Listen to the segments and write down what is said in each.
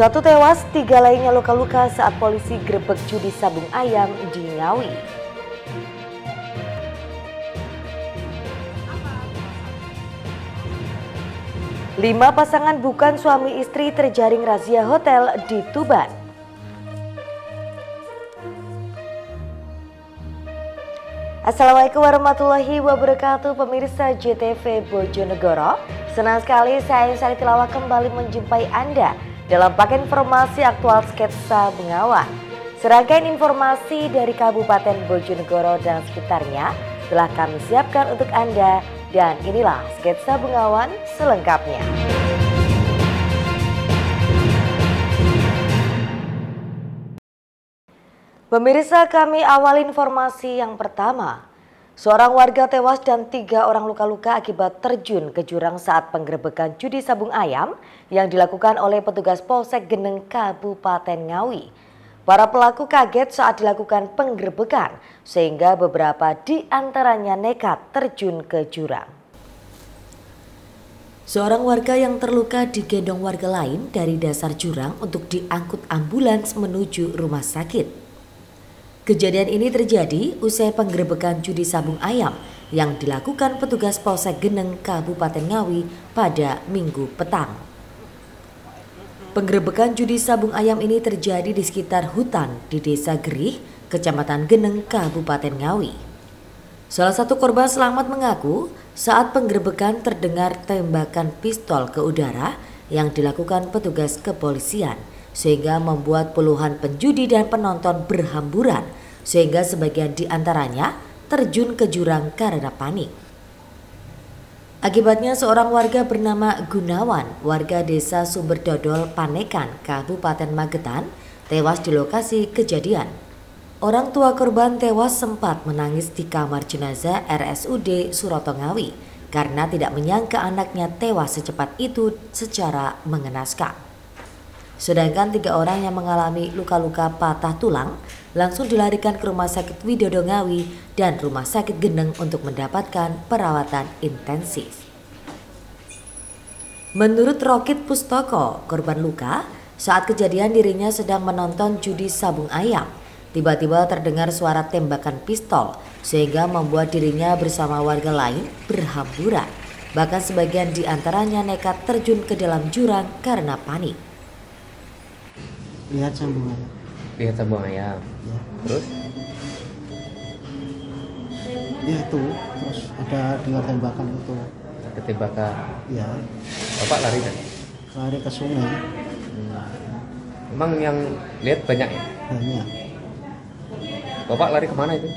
Satu tewas, 3 lainnya luka-luka saat polisi grebek judi sabung ayam di Ngawi. Lima pasangan bukan suami istri terjaring razia hotel di Tuban. Assalamualaikum warahmatullahi wabarakatuh, pemirsa JTV Bojonegoro. Senang sekali saya Sari Tilawah kembali menjumpai Anda dalam paket informasi aktual Sketsa Bengawan. Serangkaian informasi dari Kabupaten Bojonegoro dan sekitarnya telah kami siapkan untuk Anda. Dan inilah Sketsa Bengawan selengkapnya. Pemirsa, kami awal informasi yang pertama. Seorang warga tewas dan 3 orang luka-luka akibat terjun ke jurang saat penggerebekan judi sabung ayam yang dilakukan oleh petugas Polsek Geneng Kabupaten Ngawi. Para pelaku kaget saat dilakukan penggerebekan sehingga beberapa di antaranya nekat terjun ke jurang. Seorang warga yang terluka digendong warga lain dari dasar jurang untuk diangkut ambulans menuju rumah sakit. Kejadian ini terjadi usai penggerebekan judi sabung ayam yang dilakukan petugas Polsek Geneng Kabupaten Ngawi pada Minggu petang. Penggerebekan judi sabung ayam ini terjadi di sekitar hutan di Desa Gerih, Kecamatan Geneng, Kabupaten Ngawi. Salah satu korban selamat mengaku saat penggerebekan terdengar tembakan pistol ke udara yang dilakukan petugas kepolisian sehingga membuat puluhan penjudi dan penonton berhamburan sehingga sebagian di antaranya terjun ke jurang karena panik. Akibatnya seorang warga bernama Gunawan, warga desa Sumberdodol Panekan, Kabupaten Magetan, tewas di lokasi kejadian. Orang tua korban tewas sempat menangis di kamar jenazah RSUD Suroto Ngawi karena tidak menyangka anaknya tewas secepat itu secara mengenaskan. Sedangkan 3 orang yang mengalami luka-luka patah tulang langsung dilarikan ke Rumah Sakit Widodo Ngawi dan Rumah Sakit Geneng untuk mendapatkan perawatan intensif. Menurut Rokit Pustoko, korban luka, saat kejadian dirinya sedang menonton judi sabung ayam. Tiba-tiba terdengar suara tembakan pistol sehingga membuat dirinya bersama warga lain berhamburan. Bahkan sebagian di antaranya nekat terjun ke dalam jurang karena panik. Lihat sabung ayam. Lihat sabung ayam. Ya. Terus? Ya itu, terus ada dengar tembakan itu. Ketembakan. Ya. Bapak lari kan? Lari ke sungai. Emang yang lihat banyak ya? Banyak. Bapak lari kemana itu?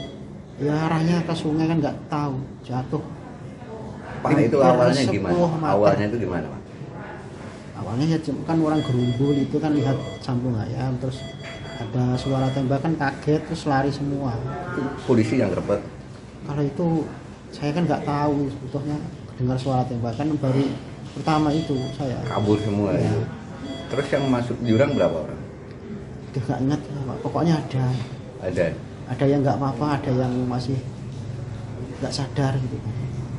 Ya arahnya ke sungai kan nggak tahu, jatuh. Pak, itu awalnya gimana? 10 meter. Awalnya itu gimana, Pak? Awalnya ya kan orang gerumbul itu kan lihat sabung ayam, terus ada suara tembakan, kaget terus lari semua. Polisi yang grebek. Kalau itu saya kan nggak tahu, sebetulnya dengar suara tembakan baru pertama itu saya. Kabur semua Ya. itu. Terus yang masuk jurang berapa orang? Udah nggak ingat, Pak. Pokoknya Ada. ada yang nggak apa-apa, ada yang masih nggak sadar gitu.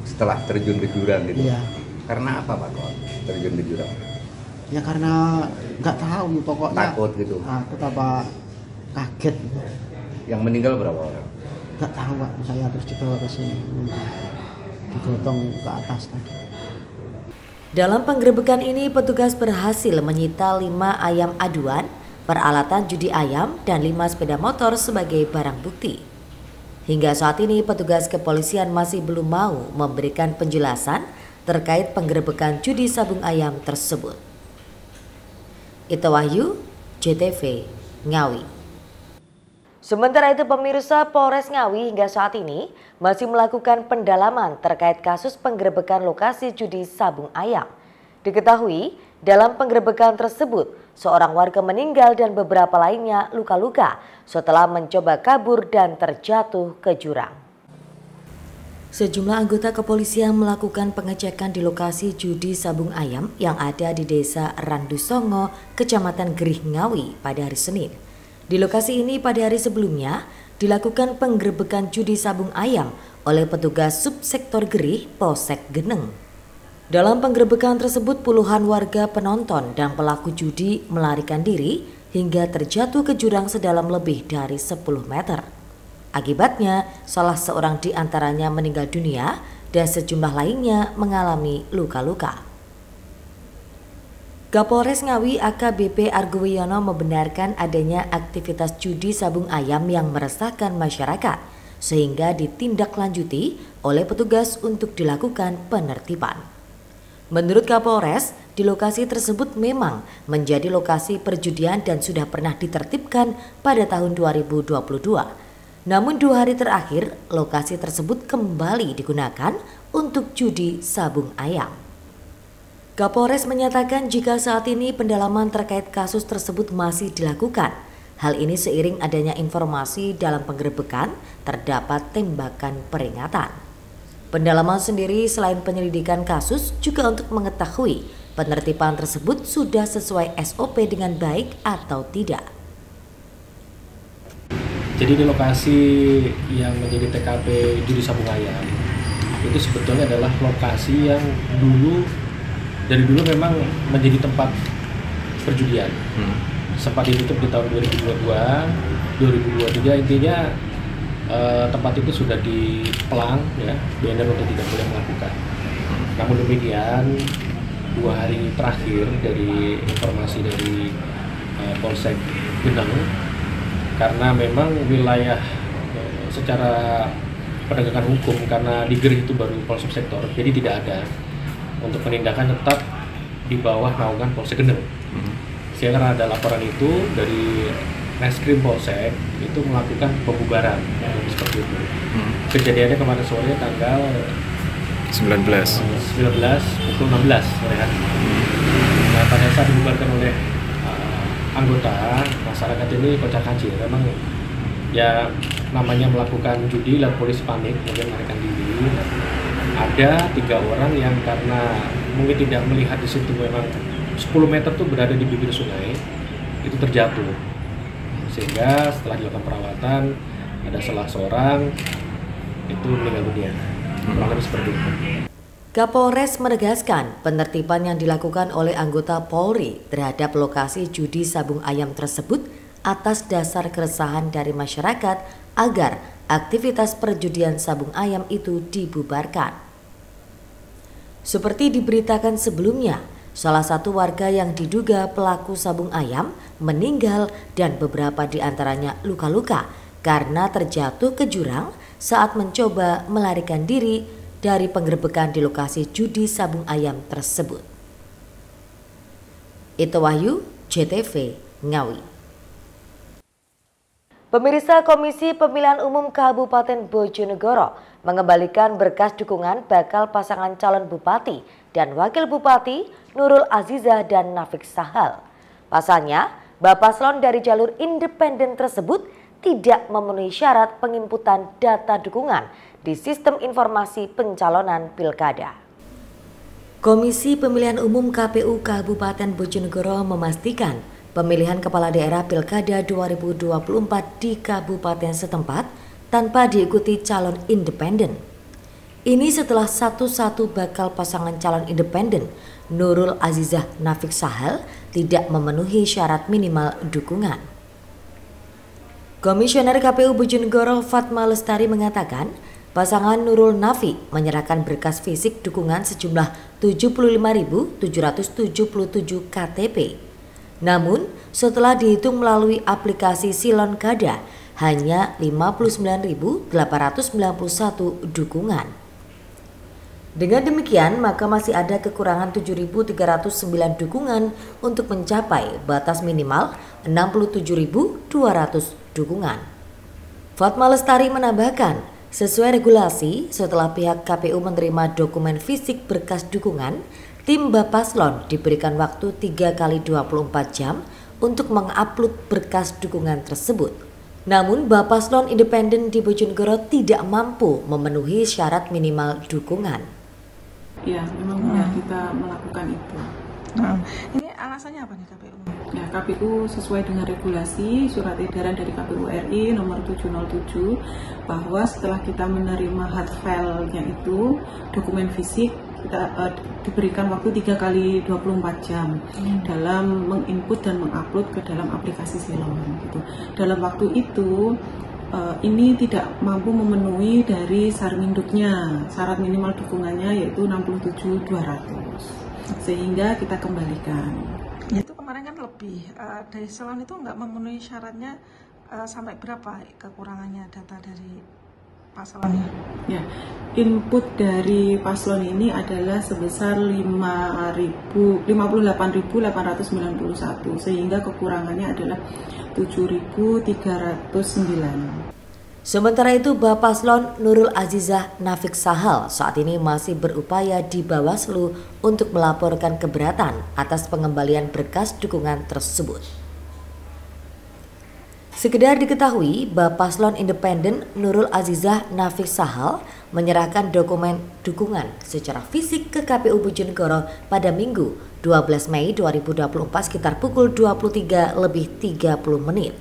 Setelah terjun ke jurang gitu. Iya. Karena apa, Pak, kok terjun ke jurang? Ya karena nggak tahu pokoknya. Takut gitu. Takut apa kaget gitu. Yang meninggal berapa orang? Nggak tahu, Pak. Saya terus dibawa ke sini, digotong ke atas tadi. Dalam penggerebekan ini petugas berhasil menyita 5 ayam aduan, peralatan judi ayam, dan 5 sepeda motor sebagai barang bukti. Hingga saat ini petugas kepolisian masih belum mau memberikan penjelasan terkait penggerebekan judi sabung ayam tersebut. Ito Wahyu, JTV, Ngawi. Sementara itu pemirsa, Polres Ngawi hingga saat ini masih melakukan pendalaman terkait kasus penggerebekan lokasi judi sabung ayam. Diketahui dalam penggerebekan tersebut seorang warga meninggal dan beberapa lainnya luka-luka setelah mencoba kabur dan terjatuh ke jurang. Sejumlah anggota kepolisian melakukan pengecekan di lokasi judi sabung ayam yang ada di Desa Randusongo, Kecamatan Gerih Ngawi pada hari Senin. Di lokasi ini pada hari sebelumnya dilakukan penggerebekan judi sabung ayam oleh petugas subsektor Gerih Polsek Geneng. Dalam penggerebekan tersebut puluhan warga penonton dan pelaku judi melarikan diri hingga terjatuh ke jurang sedalam lebih dari 10 meter. Akibatnya salah seorang di antaranya meninggal dunia dan sejumlah lainnya mengalami luka-luka. Kapolres Ngawi AKBP Argo Wiono membenarkan adanya aktivitas judi sabung ayam yang meresahkan masyarakat sehingga ditindaklanjuti oleh petugas untuk dilakukan penertiban. Menurut Kapolres, di lokasi tersebut memang menjadi lokasi perjudian dan sudah pernah ditertibkan pada tahun 2022. Namun 2 hari terakhir, lokasi tersebut kembali digunakan untuk judi sabung ayam. Kapolres menyatakan jika saat ini pendalaman terkait kasus tersebut masih dilakukan. Hal ini seiring adanya informasi dalam penggerebekan terdapat tembakan peringatan. Pendalaman sendiri selain penyelidikan kasus juga untuk mengetahui penertiban tersebut sudah sesuai SOP dengan baik atau tidak. Jadi di lokasi yang menjadi TKP judi sabung ayam itu sebetulnya adalah lokasi yang dari dulu memang menjadi tempat perjudian. Sempat ditutup di tahun 2022, 2023 intinya tempat itu sudah dipelang ya, banner untuk tidak boleh melakukan. Namun demikian 2 hari terakhir dari informasi dari Polsek Geneng, karena memang wilayah secara penegakan hukum karena di GER itu baru Polsek Sektor, jadi tidak ada. Untuk penindakan tetap di bawah naungan Polsek Geneng. Sehingga karena ada laporan itu dari Reskrim Polsek itu melakukan pembubaran seperti itu. Kejadiannya kemarin sore tanggal 19 pukul 16 sore hari. Nah, pada saat dibubarkan oleh anggota, masyarakat ini kocak-kacir. Memang ya namanya melakukan judi, lalu polisi panik kemudian melarikan diri. Ada 3 orang yang karena mungkin tidak melihat di situ memang 10 meter tuh berada di bibir sungai, itu terjatuh. Sehingga setelah dilakukan perawatan, ada salah seorang itu meninggal dunia. Kurang lebih seperti itu. Kapolres menegaskan penertiban yang dilakukan oleh anggota Polri terhadap lokasi judi sabung ayam tersebut atas dasar keresahan dari masyarakat agar aktivitas perjudian sabung ayam itu dibubarkan. Seperti diberitakan sebelumnya, salah satu warga yang diduga pelaku sabung ayam meninggal dan beberapa di antaranya luka-luka karena terjatuh ke jurang saat mencoba melarikan diri dari penggerebekan di lokasi judi sabung ayam tersebut. Ito Wahyu, JTV, Ngawi. Pemirsa, Komisi Pemilihan Umum Kabupaten Bojonegoro mengembalikan berkas dukungan bakal pasangan calon bupati dan wakil bupati Nurul Azizah dan Nafik Sahal. Pasalnya, Bapaslon dari jalur independen tersebut tidak memenuhi syarat penginputan data dukungan di sistem informasi pencalonan pilkada. Komisi Pemilihan Umum KPU Kabupaten Bojonegoro memastikan pemilihan kepala daerah pilkada 2024 di kabupaten setempat tanpa diikuti calon independen. Ini setelah satu-satu bakal pasangan calon independen Nurul Azizah Nafik Sahal tidak memenuhi syarat minimal dukungan. Komisioner KPU Bojonegoro Fatma Lestari mengatakan pasangan Nurul Nafik menyerahkan berkas fisik dukungan sejumlah 75.777 KTP. Namun, setelah dihitung melalui aplikasi Silon Kada, hanya 59.891 dukungan. Dengan demikian, maka masih ada kekurangan 7.309 dukungan untuk mencapai batas minimal 67.200 dukungan. Fatma Lestari menambahkan, sesuai regulasi, setelah pihak KPU menerima dokumen fisik berkas dukungan, tim Bapaslon diberikan waktu 3x24 jam untuk mengupload berkas dukungan tersebut. Namun Bapaslon independen di Bojonegoro tidak mampu memenuhi syarat minimal dukungan. Ya, memang benar kita melakukan itu. Ini alasannya apa nih KPU? Ya, KPU sesuai dengan regulasi surat edaran dari KPU RI nomor 707 bahwa setelah kita menerima hard file-nya itu, dokumen fisik kita diberikan waktu 3 kali 24 jam dalam menginput dan mengupload ke dalam aplikasi Silon gitu. Dalam waktu itu ini tidak mampu memenuhi dari Sarminduknya, syarat minimal dukungannya yaitu 67.200, sehingga kita kembalikan. Itu kemarin kan lebih dari Silon itu nggak memenuhi syaratnya, sampai berapa kekurangannya data dari paslon? Ya, input dari paslon ini adalah sebesar 58.891, sehingga kekurangannya adalah 7.309. Sementara itu, Bapaslon Nurul Azizah Nafik Sahal saat ini masih berupaya di Bawaslu untuk melaporkan keberatan atas pengembalian berkas dukungan tersebut. Sekedar diketahui, Bapaslon Independen Nurul Azizah Nafik Sahal menyerahkan dokumen dukungan secara fisik ke KPU Bojonegoro pada Minggu 12 Mei 2024 sekitar pukul 23:30.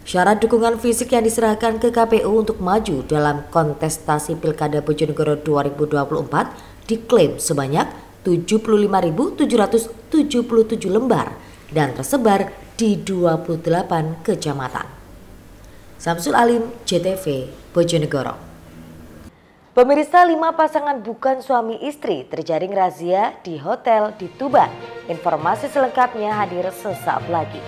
Syarat dukungan fisik yang diserahkan ke KPU untuk maju dalam kontestasi Pilkada Bojonegoro 2024 diklaim sebanyak 75.777 lembar dan tersebar di 28 kecamatan. Samsul Alim, JTV, Bojonegoro. Pemirsa, 5 pasangan bukan suami istri terjaring razia di hotel di Tuban. Informasi selengkapnya hadir sesaat lagi.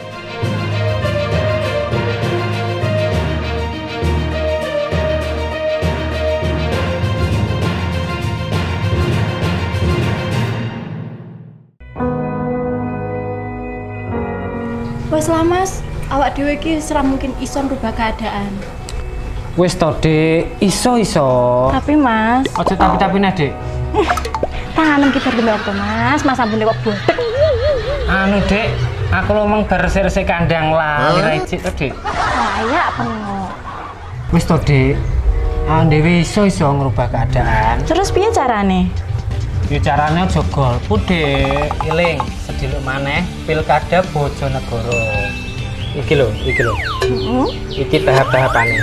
Wes lah Mas, awak dhewe iki ora mungkin iso ngrubah keadaan. Wis to, Dik, iso. Tapi Mas, Ojo tapi nah, Dik. tahanan kita dulu apa Mas, Mas ambune kok bodek. Anu, Dik, aku lomong bersih-bersih kandang lah, licik to, Dik. Kayak pengok. Wis to, Dik. Dhewe iso ngrubah keadaan. Terus piye carane? Ya carane aja golput, Dik. Iling, sediluk maneh Pilkada Bojonegoro. Iki lho. Iki tahap-tahapane.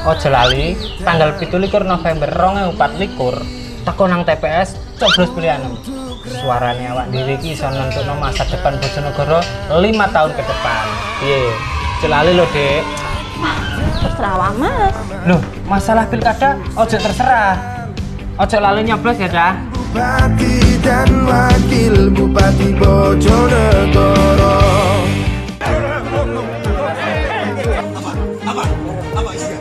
Aja lali tanggal 17 November 2024 teko nang TPS coblos pilihan. Suarane awak dhewe iki iso nentukno masa depan Bojonegoro 5 tahun ke depan. Piye? Aja lali lho, Dik. Terserah awak Mas. Loh, masalah pilkada ojo terserah. Ojo lali nyoblos ya, Dah. Bupati dan Wakil Bupati Bojonegoro. Apa isinya?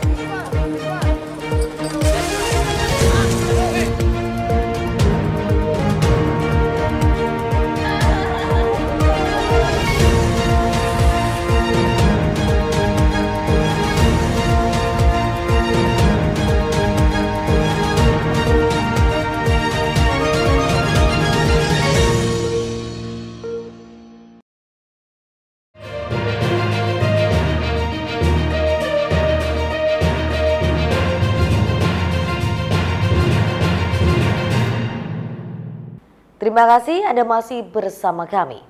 Terima kasih Anda masih bersama kami.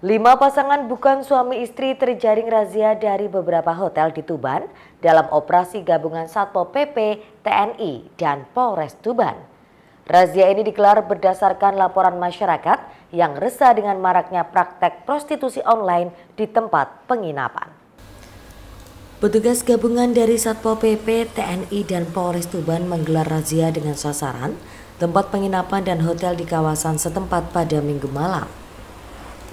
5 pasangan bukan suami istri terjaring razia dari beberapa hotel di Tuban dalam operasi gabungan Satpol PP, TNI, dan Polres Tuban. Razia ini digelar berdasarkan laporan masyarakat yang resah dengan maraknya praktek prostitusi online di tempat penginapan. Petugas gabungan dari Satpol PP, TNI, dan Polres Tuban menggelar razia dengan sasaran tempat penginapan dan hotel di kawasan setempat pada Minggu malam.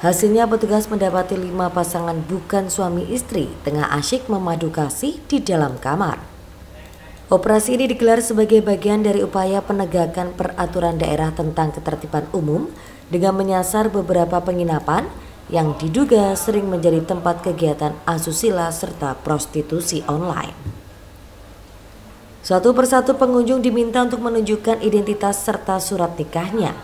Hasilnya petugas mendapati 5 pasangan bukan suami istri tengah asyik memadu kasih di dalam kamar. Operasi ini digelar sebagai bagian dari upaya penegakan peraturan daerah tentang ketertiban umum dengan menyasar beberapa penginapan yang diduga sering menjadi tempat kegiatan asusila serta prostitusi online. Satu persatu pengunjung diminta untuk menunjukkan identitas serta surat nikahnya.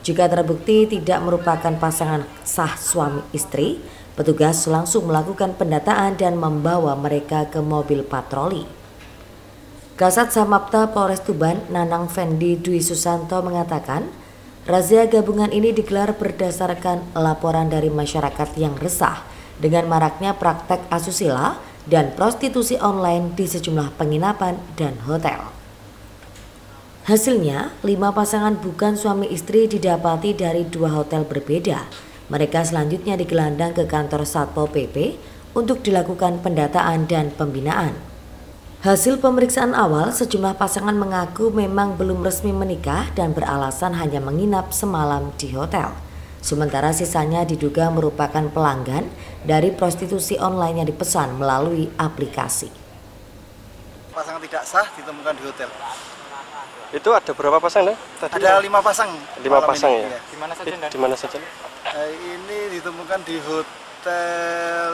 Jika terbukti tidak merupakan pasangan sah suami istri, petugas langsung melakukan pendataan dan membawa mereka ke mobil patroli. Kasat Samapta Polres Tuban, Nanang Fendi Dwi Susanto mengatakan, razia gabungan ini digelar berdasarkan laporan dari masyarakat yang resah dengan maraknya praktek asusila dan prostitusi online di sejumlah penginapan dan hotel. Hasilnya, 5 pasangan bukan suami istri didapati dari 2 hotel berbeda. Mereka selanjutnya digelandang ke kantor Satpol PP untuk dilakukan pendataan dan pembinaan. Hasil pemeriksaan awal, sejumlah pasangan mengaku memang belum resmi menikah dan beralasan hanya menginap semalam di hotel. Sementara sisanya diduga merupakan pelanggan dari prostitusi online yang dipesan melalui aplikasi. Pasangan tidak sah ditemukan di hotel. Itu ada berapa pasang? Tadi ada 5 pasang. 5 pasang ya? Di mana saja? Di mana saja? Ini ditemukan di Hotel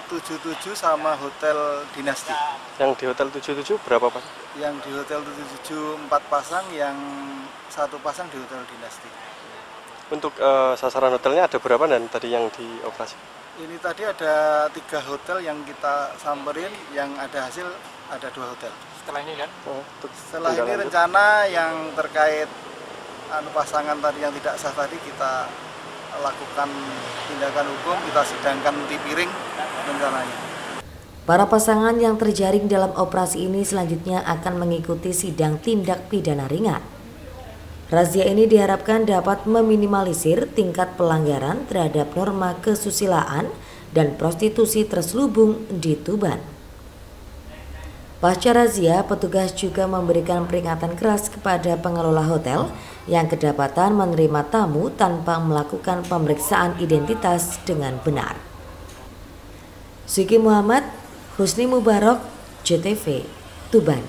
77 sama Hotel Dinasti. Yang di Hotel 77 berapa pasang? Yang di Hotel 77 4 pasang, yang 1 pasang di Hotel Dinasti. Untuk sasaran hotelnya ada berapa dan tadi yang dioperasi? Ini tadi ada 3 hotel yang kita samperin, yang ada hasil ada 2 hotel. Setelah ini kan? Setelah ini rencana yang terkait pasangan tadi yang tidak sah tadi kita lakukan tindakan hukum, kita sidangkan di piring rencananya. Para pasangan yang terjaring dalam operasi ini selanjutnya akan mengikuti sidang tindak pidana ringan. Razia ini diharapkan dapat meminimalisir tingkat pelanggaran terhadap norma kesusilaan dan prostitusi terselubung di Tuban. Pasca razia, petugas juga memberikan peringatan keras kepada pengelola hotel yang kedapatan menerima tamu tanpa melakukan pemeriksaan identitas dengan benar. Suki Muhammad, Husni Mubarak, JTV, Tuban.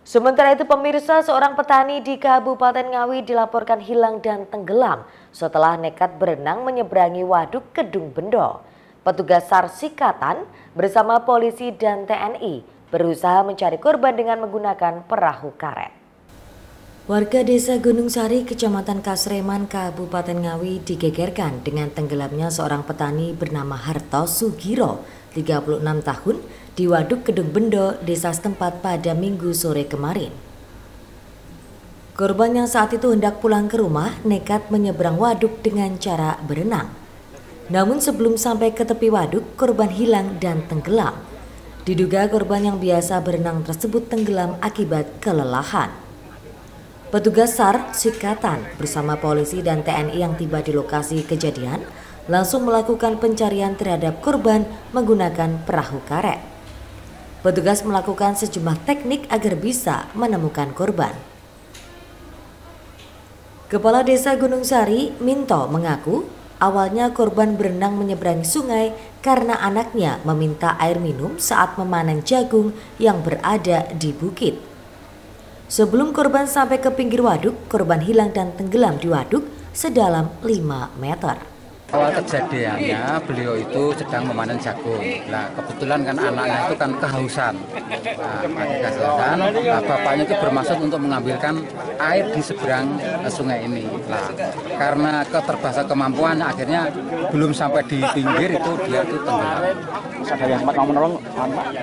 Sementara itu pemirsa, seorang petani di Kabupaten Ngawi dilaporkan hilang dan tenggelam setelah nekat berenang menyeberangi waduk Kedung Bendo. Petugas SAR Sikatan bersama polisi dan TNI berusaha mencari korban dengan menggunakan perahu karet. Warga desa Gunung Sari, Kecamatan Kasreman, Kabupaten Ngawi digegerkan dengan tenggelamnya seorang petani bernama Harto Sugiro, 36 tahun, di waduk Kedung Bendo, desa setempat pada Minggu sore kemarin. Korban yang saat itu hendak pulang ke rumah nekat menyeberang waduk dengan cara berenang. Namun sebelum sampai ke tepi waduk, korban hilang dan tenggelam. Diduga korban yang biasa berenang tersebut tenggelam akibat kelelahan. Petugas SAR Sikatan bersama polisi dan TNI yang tiba di lokasi kejadian langsung melakukan pencarian terhadap korban menggunakan perahu karet. Petugas melakukan sejumlah teknik agar bisa menemukan korban. Kepala Desa Gunung Sari, Minto, mengaku awalnya korban berenang menyeberangi sungai karena anaknya meminta air minum saat memanen jagung yang berada di bukit. Sebelum korban sampai ke pinggir waduk, korban hilang dan tenggelam di waduk sedalam 5 meter. Awal kejadiannya beliau itu sedang memanen jagung. Nah kebetulan kan anaknya itu kan kehausan. Bapaknya itu bermaksud untuk mengambilkan air di seberang sungai ini. Nah karena keterbatasan kemampuannya akhirnya belum sampai di pinggir itu dia itu tenggelam. Ada yang sempat mau menolong?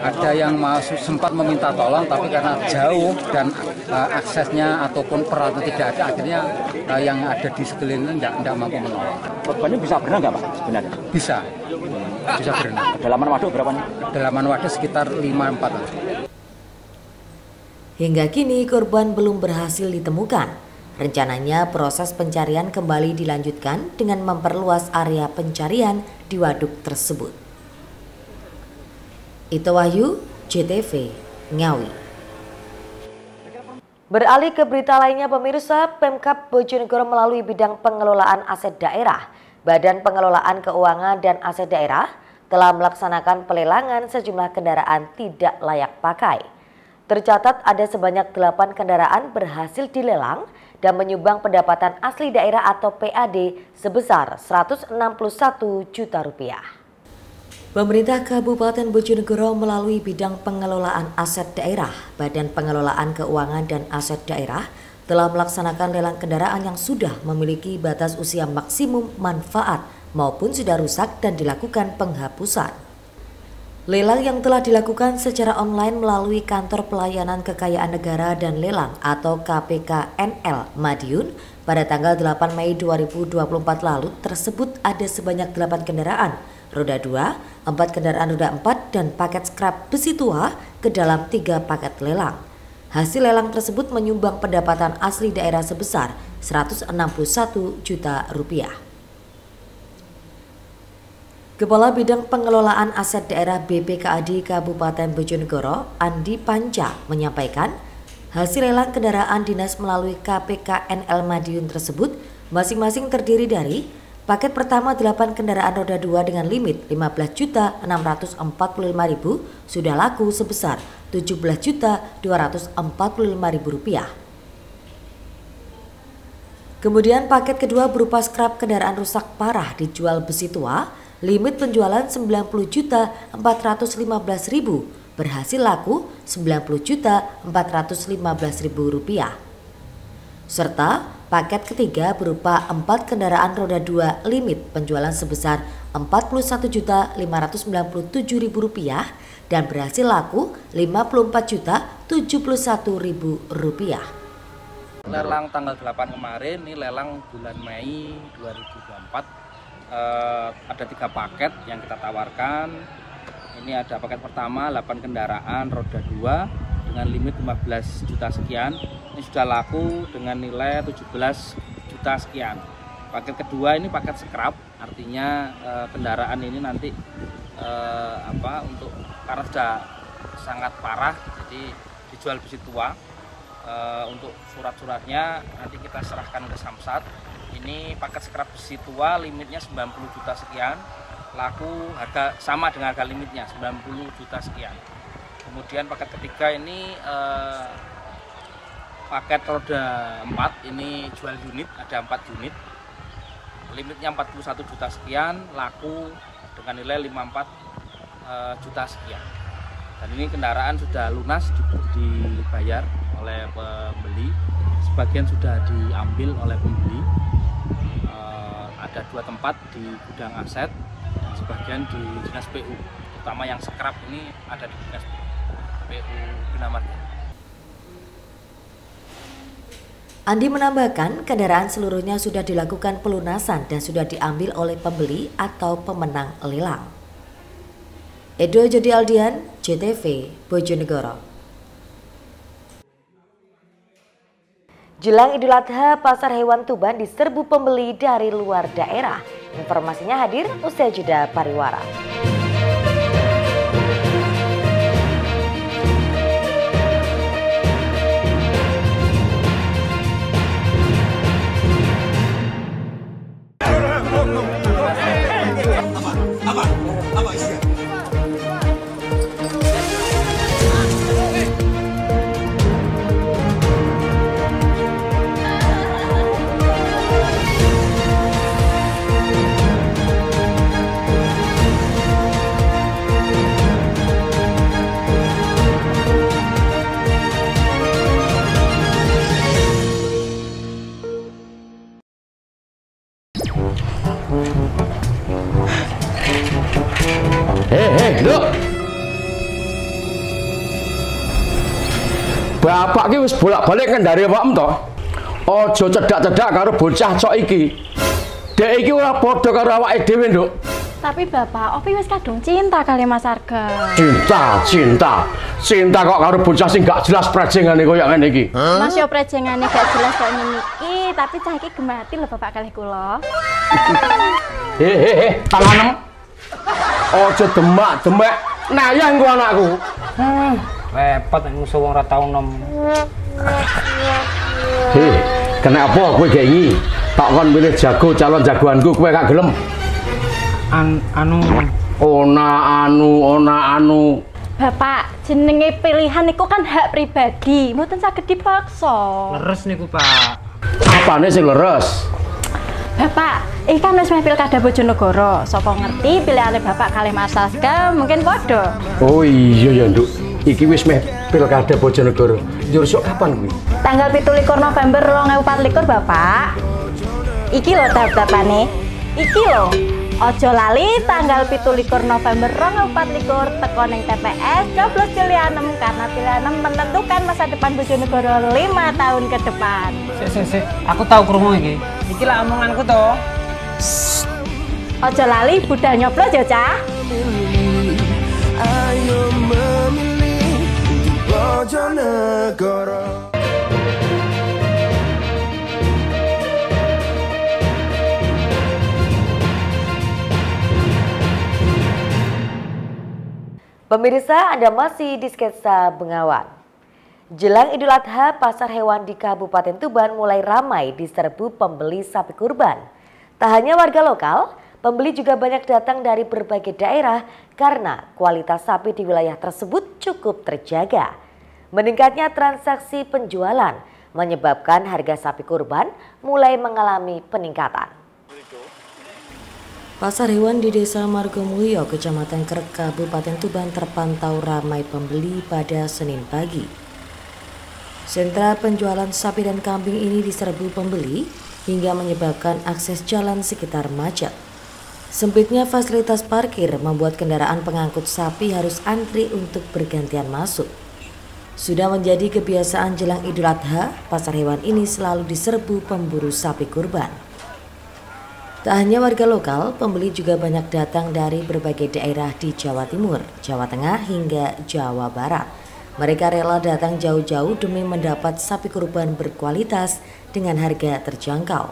Ada yang sempat meminta tolong, tapi karena jauh dan aksesnya ataupun peralatan tidak ada, akhirnya yang ada di sekelilingnya tidak mampu menolong. Korbannya bisa berenang nggak Pak sebenarnya? Bisa berenang. Kedalaman waduk berapa nih? Kedalaman waduk sekitar 5-4. Hingga kini korban belum berhasil ditemukan. Rencananya proses pencarian kembali dilanjutkan dengan memperluas area pencarian di waduk tersebut. Ito Wahyu, JTV, Ngawi. Beralih ke berita lainnya pemirsa, Pemkab Bojonegoro melalui bidang pengelolaan aset daerah, Badan Pengelolaan Keuangan dan Aset Daerah telah melaksanakan pelelangan sejumlah kendaraan tidak layak pakai. Tercatat ada sebanyak 8 kendaraan berhasil dilelang dan menyumbang pendapatan asli daerah atau PAD sebesar Rp161 juta. Pemerintah Kabupaten Bojonegoro melalui bidang pengelolaan aset daerah, Badan Pengelolaan Keuangan dan Aset Daerah telah melaksanakan lelang kendaraan yang sudah memiliki batas usia maksimum manfaat maupun sudah rusak dan dilakukan penghapusan. Lelang yang telah dilakukan secara online melalui Kantor Pelayanan Kekayaan Negara dan Lelang atau KPKNL Madiun pada tanggal 8 Mei 2024 lalu tersebut ada sebanyak 8 kendaraan roda 2, 4 kendaraan roda 4, dan paket scrap besi tua ke dalam 3 paket lelang. Hasil lelang tersebut menyumbang pendapatan asli daerah sebesar Rp161 juta. Kepala Bidang Pengelolaan Aset Daerah BPKAD Kabupaten Bojonegoro, Andi Panca, menyampaikan hasil lelang kendaraan dinas melalui KPKNL Madiun tersebut masing-masing terdiri dari paket pertama 8 kendaraan roda 2 dengan limit Rp15.645.000 sudah laku sebesar Rp17.245.000. Kemudian paket kedua berupa scrap kendaraan rusak parah dijual besi tua, limit penjualan Rp90.415.000, berhasil laku Rp90.415.000. Serta paket ketiga berupa 4 kendaraan roda 2 limit penjualan sebesar Rp41.597.000 dan berhasil laku Rp54.071.000. Lelang tanggal 8 kemarin, ini lelang bulan Mei 2024. Ada 3 paket yang kita tawarkan. Ini ada paket pertama 8 kendaraan roda 2 dengan limit 15 juta sekian. Ini sudah laku dengan nilai 17 juta sekian. Paket kedua ini paket scrap, artinya kendaraan ini nanti untuk karena sudah sangat parah, jadi dijual besi tua. Untuk surat-suratnya nanti kita serahkan ke Samsat. Ini paket scrap besi tua limitnya 90 juta sekian, laku harga sama dengan harga limitnya 90 juta sekian. Kemudian paket ketiga ini paket roda 4, ini jual unit, ada 4 unit, limitnya 41 juta sekian, laku dengan nilai 54 juta sekian. Dan ini kendaraan sudah lunas dibayar oleh pembeli, sebagian sudah diambil oleh pembeli. Ada 2 tempat di gudang aset dan sebagian di dinas PU, terutama yang scrap ini ada di dinas PU Bina Marga. Andi menambahkan kendaraan seluruhnya sudah dilakukan pelunasan dan sudah diambil oleh pembeli atau pemenang lelang. Edo Jody Aldian, JTV, Bojonegoro. Jelang Idul Adha, pasar hewan Tuban diserbu pembeli dari luar daerah. Informasinya hadir usai jeda pariwara. Apa isinya? Lho. Bapak ki wis bolak-balik ngendari awakmu to. Aja cedak-cedak karo bocah cok iki. Dek iki ora padha karo awake dhewe, Nduk. Tapi Bapak, Opi wis kadung cinta kali Mas Arga. Cinta kok karo bocah sing gak jelas prejengane koyo ngene iki. Mas yo prejengane gak jelas kok ngene iki, tapi cah iki gemati lho Bapak kalih kula. Tanganem. Aja demak-demek nayang ku anakku. Repot nek musuh wong ora tau nom. Kenapa kowe gak iki? Tak kon milih jago calon jagoanku kowe gak gelem. Ona anu. Bapak, jenenge pilihan niku kan hak pribadi, mboten saged dipaksa. Leres niku, Pak. Apane sing leres? Bapak, iki kan wis pilkada Bojonegoro. Sapa ngerti pilihane Bapak kalih Mas Arga mungkin padha. Oh iya ya, Nduk. Iki wis meh pilkada Bojonegoro. Njur sok kapan kuwi? Tanggal 17 November 2024, Bapak. Iki lho tahap-tahapane. Iki lho. Ojo lali tanggal 17 November 2024 teko ning TPS coblos pilihan 6 karena pilihan 6 menentukan masa depan Bojonegoro 5 tahun ke depan. Sik, aku tahu krungu iki. Iki lah omonganku to. Ojo lali budal nyoblos ya, Cah. Ayo memilih untuk Bojonegoro. Pemirsa, Anda masih di Sketsa Bengawan. Jelang Idul Adha, pasar hewan di Kabupaten Tuban mulai ramai diserbu pembeli sapi kurban. Tak hanya warga lokal, pembeli juga banyak datang dari berbagai daerah karena kualitas sapi di wilayah tersebut cukup terjaga. Meningkatnya transaksi penjualan menyebabkan harga sapi kurban mulai mengalami peningkatan. Pasar hewan di Desa Margomulyo, Kecamatan Krek, Kabupaten Tuban terpantau ramai pembeli pada Senin pagi. Sentra penjualan sapi dan kambing ini diserbu pembeli hingga menyebabkan akses jalan sekitar macet. Sempitnya fasilitas parkir membuat kendaraan pengangkut sapi harus antri untuk bergantian masuk. Sudah menjadi kebiasaan jelang Idul Adha, pasar hewan ini selalu diserbu pemburu sapi kurban. Tak hanya warga lokal, pembeli juga banyak datang dari berbagai daerah di Jawa Timur, Jawa Tengah hingga Jawa Barat. Mereka rela datang jauh-jauh demi mendapat sapi kurban berkualitas dengan harga terjangkau.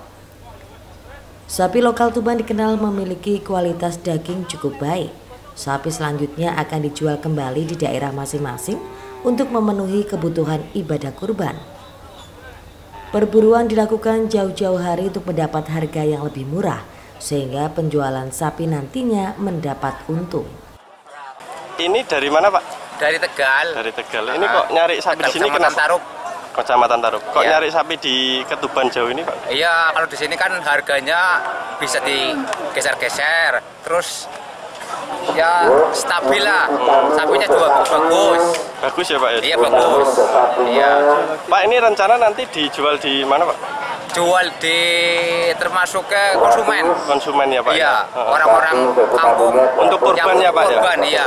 Sapi lokal Tuban dikenal memiliki kualitas daging cukup baik. Sapi selanjutnya akan dijual kembali di daerah masing-masing untuk memenuhi kebutuhan ibadah kurban. Perburuan dilakukan jauh-jauh hari untuk mendapat harga yang lebih murah, sehingga penjualan sapi nantinya mendapat untung. Ini dari mana, Pak? Dari Tegal. Dari Tegal. Ini kok nyari sapi di sini kenapa? Taruk. Kecamatan Taruk. Kok Ya. nyari sapi di Ketuban jauh ini, Pak? Iya, kalau di sini kan harganya bisa digeser-geser, terus ya stabil lah. Sapinya juga bagus. Bagus ya, Pak ya? Iya, bagus. Iya. Pak, ini rencana nanti dijual di mana, Pak? Jual di termasuk ke konsumen. Konsumen ya, Pak? Iya, ya? orang-orang kampung. Untuk kurban ya, Pak? Kurban, ya? iya.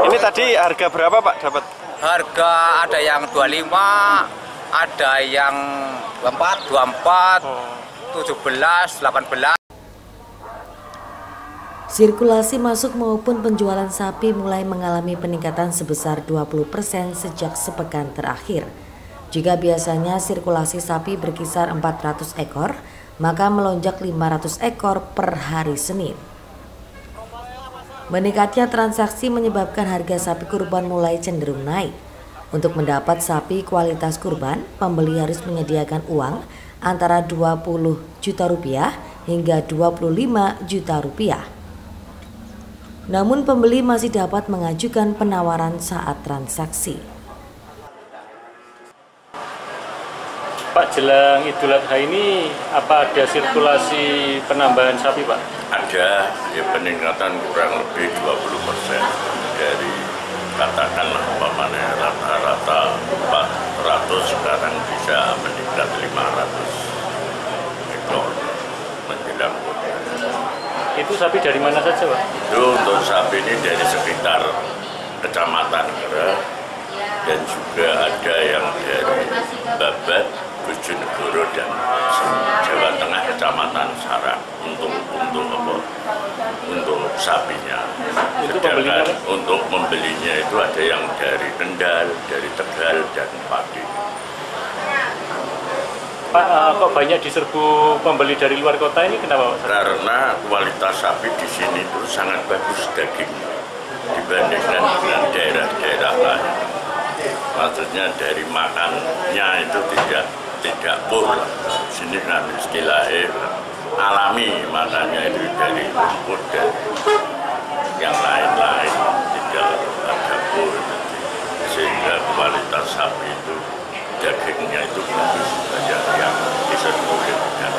Ini tadi harga berapa, Pak, dapat? Harga ada yang 25, ada yang 24, 17, 18. Sirkulasi masuk maupun penjualan sapi mulai mengalami peningkatan sebesar 20% sejak sepekan terakhir. Jika biasanya sirkulasi sapi berkisar 400 ekor, maka melonjak 500 ekor per hari Senin. Meningkatnya transaksi menyebabkan harga sapi kurban mulai cenderung naik. Untuk mendapat sapi kualitas kurban, pembeli harus menyediakan uang antara 20 juta rupiah hingga 25 juta rupiah. Namun pembeli masih dapat mengajukan penawaran saat transaksi. Pak, jelang Idul Adha ini apa ada sirkulasi penambahan sapi, Pak? Ada ya, peningkatan kurang lebih 20% dari katakanlah umpamanya rata-rata 400 sekarang bisa meningkat 500 ekor menjelang kurban. Itu sapi dari mana saja, Pak? Itu untuk sapi ini dari sekitar Kecamatan Krek dan juga ada yang dari Babat, Bojonegoro dan Jawa Tengah Kecamatan Sarang untuk sapinya. Sedangkan untuk membelinya itu ada yang dari Kendal, dari Tegal dan Pati. Pak, kok banyak diserbu pembeli dari luar kota ini, kenapa, Pak? Karena kualitas sapi di sini itu sangat bagus daging dibandingkan dengan daerah-daerah lain. Maksudnya dari makannya itu tidak pur. Sini kan istilahnya alami, makannya itu dari rumput dan yang lain-lain, tidak ada pur. Sehingga kualitas sapi itu dagingnya itu bagus, banyak yang diserbu dengan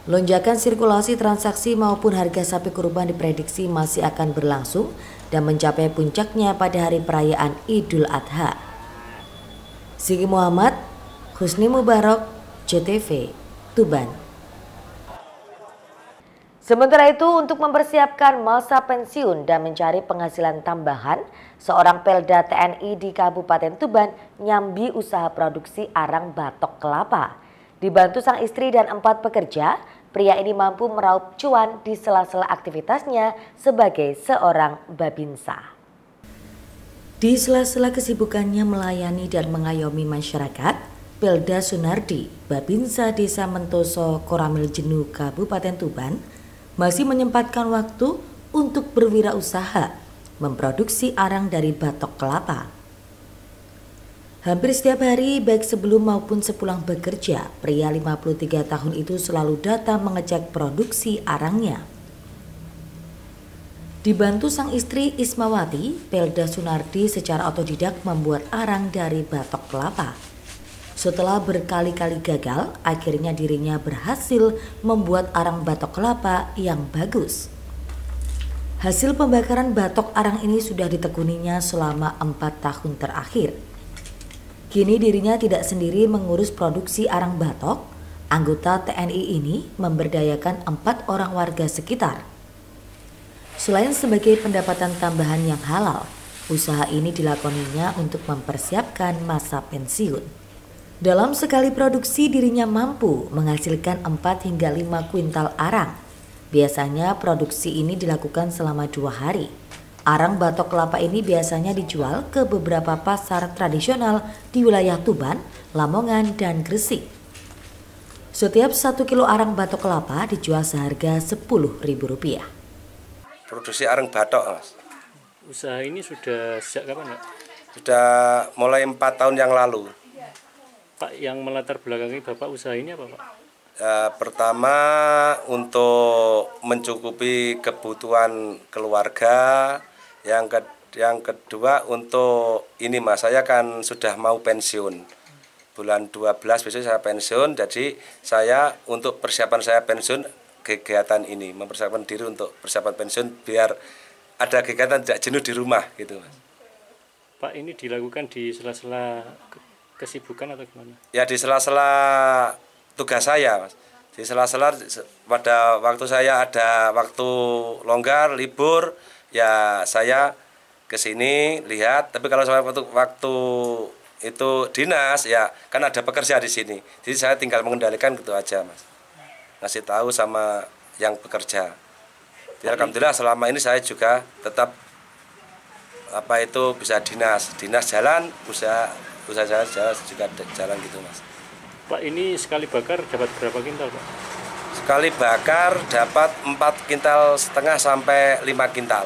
Lonjakan sirkulasi transaksi maupun harga sapi kurban diprediksi masih akan berlangsung dan mencapai puncaknya pada hari perayaan Idul Adha. Sigi Muhammad, Husni Mubarak, JTV, Tuban. Sementara itu, untuk mempersiapkan masa pensiun dan mencari penghasilan tambahan, seorang Pelda TNI di Kabupaten Tuban nyambi usaha produksi arang batok kelapa. Dibantu sang istri dan 4 pekerja, pria ini mampu meraup cuan di sela-sela aktivitasnya sebagai seorang babinsa. Di sela-sela kesibukannya melayani dan mengayomi masyarakat, Pelda Sunardi, Babinsa Desa Mentoso, Koramil Jenu, Kabupaten Tuban, masih menyempatkan waktu untuk berwirausaha, memproduksi arang dari batok kelapa. Hampir setiap hari, baik sebelum maupun sepulang bekerja, pria 53 tahun itu selalu datang mengecek produksi arangnya. Dibantu sang istri Ismawati, Pelda Sunardi secara otodidak membuat arang dari batok kelapa. Setelah berkali-kali gagal, akhirnya dirinya berhasil membuat arang batok kelapa yang bagus. Hasil pembakaran batok arang ini sudah ditekuninya selama 4 tahun terakhir. Kini dirinya tidak sendiri mengurus produksi arang batok. Anggota TNI ini memberdayakan 4 orang warga sekitar. Selain sebagai pendapatan tambahan yang halal, usaha ini dilakoninya untuk mempersiapkan masa pensiun. Dalam sekali produksi dirinya mampu menghasilkan 4 hingga 5 kuintal arang. Biasanya produksi ini dilakukan selama 2 hari. Arang batok kelapa ini biasanya dijual ke beberapa pasar tradisional di wilayah Tuban, Lamongan, dan Gresik. Setiap 1 kilo arang batok kelapa dijual seharga Rp10.000. Produksi arang batok, Mas. Usaha ini sudah sejak kapan, Pak? Sudah mulai 4 tahun yang lalu. Pak, yang melatar belakangi Bapak usaha ini apa, Pak? Pertama untuk mencukupi kebutuhan keluarga, yang kedua untuk ini, Mas, saya kan sudah mau pensiun. Bulan 12 besok saya pensiun, jadi saya untuk persiapan saya pensiun kegiatan ini, mempersiapkan diri untuk persiapan pensiun biar ada kegiatan tidak jenuh di rumah gitu, Mas. Pak, ini dilakukan di sela-sela kesibukan atau gimana? Ya di sela-sela tugas saya, Mas. Di sela-sela pada waktu saya ada waktu longgar, libur, ya saya ke sini lihat, tapi kalau saya waktu itu dinas ya kan ada pekerja di sini. Jadi saya tinggal mengendalikan gitu aja, Mas. Ngasih tahu sama yang bekerja. Jadi alhamdulillah selama ini saya juga tetap bisa dinas jalan, usaha saya juga jalan gitu, Mas. Pak, ini sekali bakar dapat berapa kintal, Pak? Sekali bakar dapat 4,5 kintal sampai 5 kintal.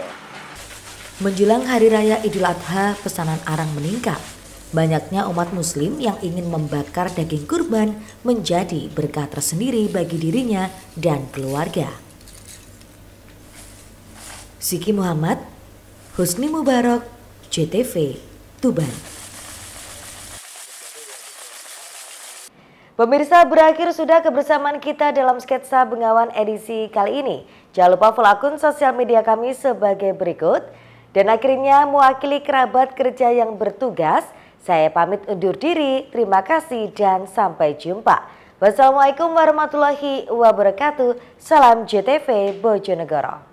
Menjelang Hari Raya Idul Adha, pesanan arang meningkat. Banyaknya umat muslim yang ingin membakar daging kurban menjadi berkah tersendiri bagi dirinya dan keluarga. Siki Muhammad, Husni Mubarak, JTV, Tuban. Pemirsa, berakhir sudah kebersamaan kita dalam sketsa Bengawan edisi kali ini. Jangan lupa follow akun sosial media kami sebagai berikut. Dan akhirnya mewakili kerabat kerja yang bertugas, saya pamit undur diri, terima kasih dan sampai jumpa. Wassalamualaikum warahmatullahi wabarakatuh. Salam JTV Bojonegoro.